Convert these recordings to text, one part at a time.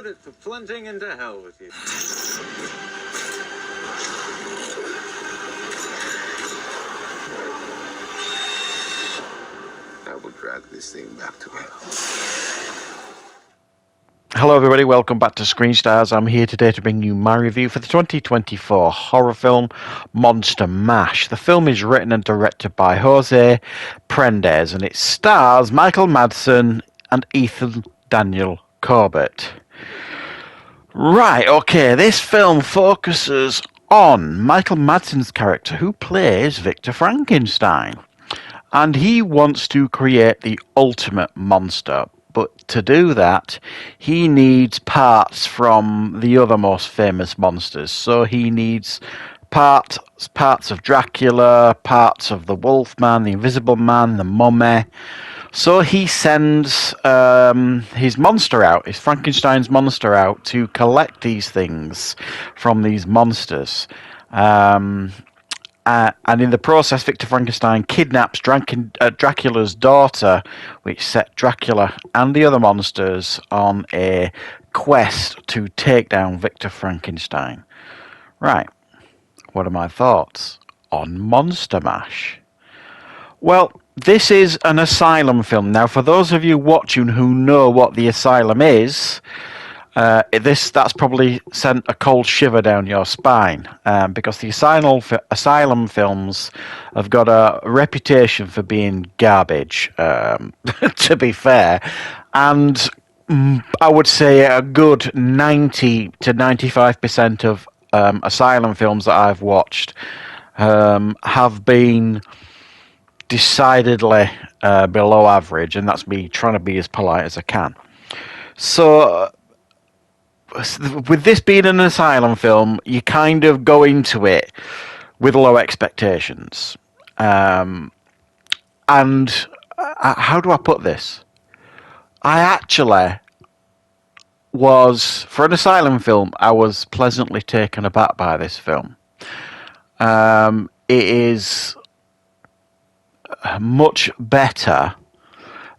put it to plunging into hell with you. I will drag this thing back to hell. Hello everybody, welcome back to Screenstars. I'm here today to bring you my review for the 2024 horror film Monster Mash. The film is written and directed by Jose Prendes and it stars Michael Madsen and Ethan Daniel Corbett. Right, okay, this film focuses on Michael Madsen's character who plays Victor Frankenstein. And he wants to create the ultimate monster. But to do that, he needs parts from the other most famous monsters. So he needs parts of Dracula, parts of the Wolfman, the Invisible Man, the Mummy. So he sends his monster out, his Frankenstein's monster out, to collect these things from these monsters. And in the process, Victor Frankenstein kidnaps Dracula's daughter, which set Dracula and the other monsters on a quest to take down Victor Frankenstein. Right, what are my thoughts on Monster Mash? Well, this is an asylum film. Now, for those of you watching who know what the asylum is, that's probably sent a cold shiver down your spine because the asylum films have got a reputation for being garbage, to be fair. And I would say a good 90 to 95% of asylum films that I've watched have been decidedly below average, and that's me trying to be as polite as I can. So with this being an asylum film, you kind of go into it with low expectations. And how do I put this? I actually was, for an asylum film, I was pleasantly taken aback by this film. It is much better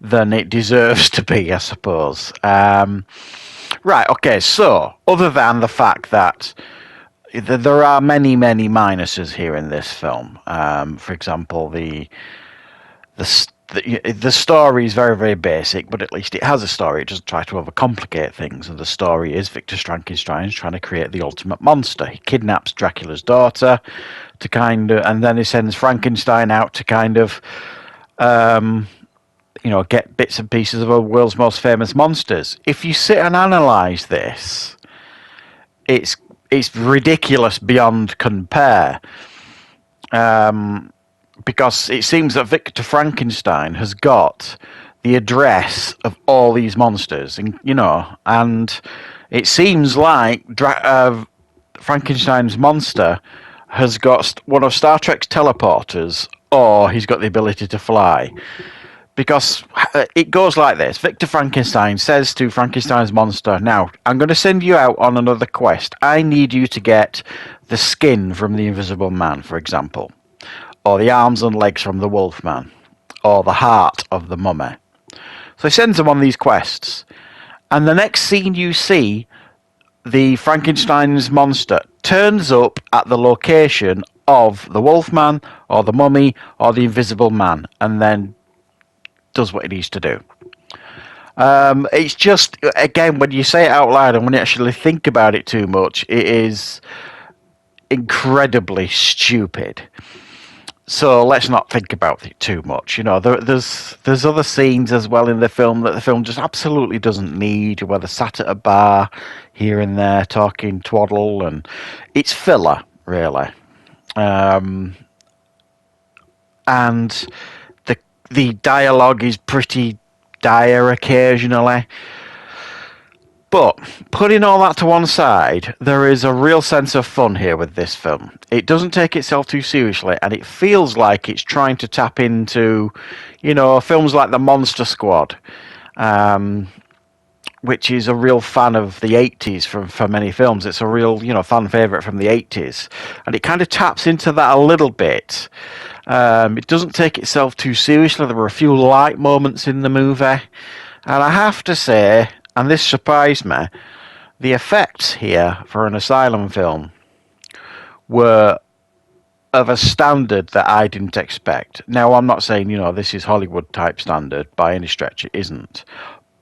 than it deserves to be, I suppose. Right, okay, so, other than the fact that there are many, many minuses here in this film. For example, the story is very, very basic, but at least it has a story. It doesn't try to overcomplicate things, and the story is Victor Frankenstein trying to create the ultimate monster. He kidnaps Dracula's daughter and then he sends Frankenstein out to get bits and pieces of the world's most famous monsters. If you sit and analyse this, it's ridiculous beyond compare. Because it seems that Victor Frankenstein has got the address of all these monsters, and it seems like Frankenstein's monster has got one of Star Trek's teleporters, or he's got the ability to fly. Because it goes like this. Victor Frankenstein says to Frankenstein's monster, now, I'm going to send you out on another quest. I need you to get the skin from the Invisible Man, for example. Or the arms and legs from the Wolfman. Or the heart of the Mummy. So he sends them on these quests. And the next scene you see, the Frankenstein's monster turns up at the location of the Wolfman, or the Mummy, or the Invisible Man. And then does what it needs to do. It's just, again, when you say it out loud and when you actually think about it too much, it is incredibly stupid. So let's not think about it too much. There's other scenes as well in the film that the film just absolutely doesn't need, where they're sat at a bar here and there talking twaddle, and it's filler, really. And the dialogue is pretty dire occasionally. But putting all that to one side, there is a real sense of fun here with this film. It doesn't take itself too seriously, and it feels like it's trying to tap into, films like The Monster Squad, which is a real fan of the 80s for many films. It's a real, fan favourite from the 80s. And it kind of taps into that a little bit. It doesn't take itself too seriously. There were a few light moments in the movie. And I have to say, and this surprised me, the effects here for an asylum film were of a standard that I didn't expect. Now, I'm not saying, this is Hollywood type standard by any stretch. It isn't.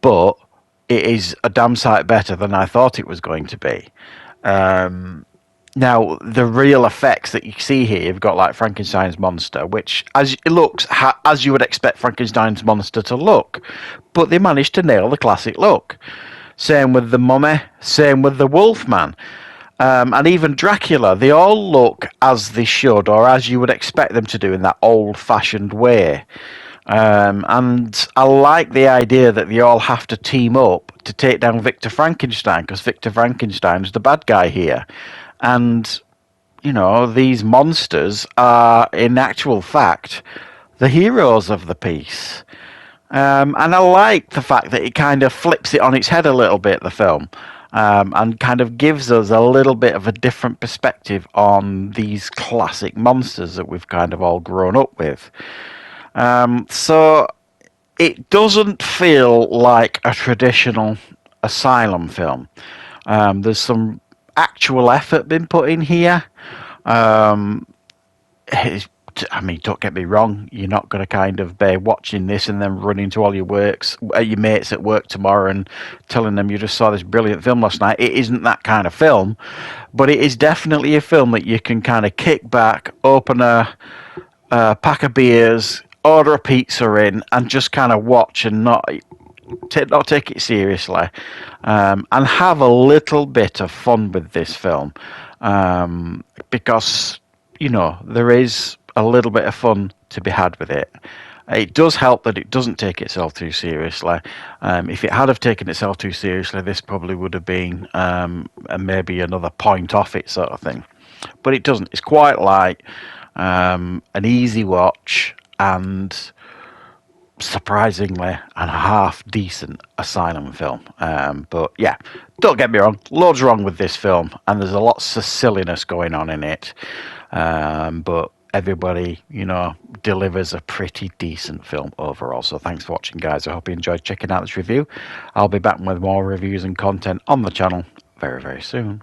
But it is a damn sight better than I thought it was going to be. Now, the real effects that you see here, you've got like Frankenstein's monster, which it looks as you would expect Frankenstein's monster to look. But they managed to nail the classic look. Same with the mummy, same with the Wolfman. And even Dracula, they all look as they should, or as you would expect them to do in that old-fashioned way. And I like the idea that they all have to team up to take down Victor Frankenstein, because Victor Frankenstein's the bad guy here. And, these monsters are, in actual fact, the heroes of the piece. And I like the fact that it kind of flips it on its head a little bit, the film. And kind of gives us a little bit of a different perspective on these classic monsters that we've kind of all grown up with. So it doesn't feel like a traditional asylum film. There's some actual effort been put in here. Don't get me wrong, you're not going to kind of be watching this and then running to all your mates at work tomorrow and telling them you just saw this brilliant film last night. It isn't that kind of film, but it is definitely a film that you can kind of kick back, open a pack of beers, order a pizza in, and just kind of watch and not take it seriously, and have a little bit of fun with this film, because there is a little bit of fun to be had with it. It does help that it doesn't take itself too seriously. If it had have taken itself too seriously, this probably would have been maybe another point off it sort of thing. But it doesn't. It's quite light, an easy watch, and surprisingly and half decent asylum film. But yeah, don't get me wrong, loads wrong with this film, and there's a lot of silliness going on in it. But everybody, delivers a pretty decent film overall. So thanks for watching, guys. I hope you enjoyed checking out this review. I'll be back with more reviews and content on the channel very, very soon.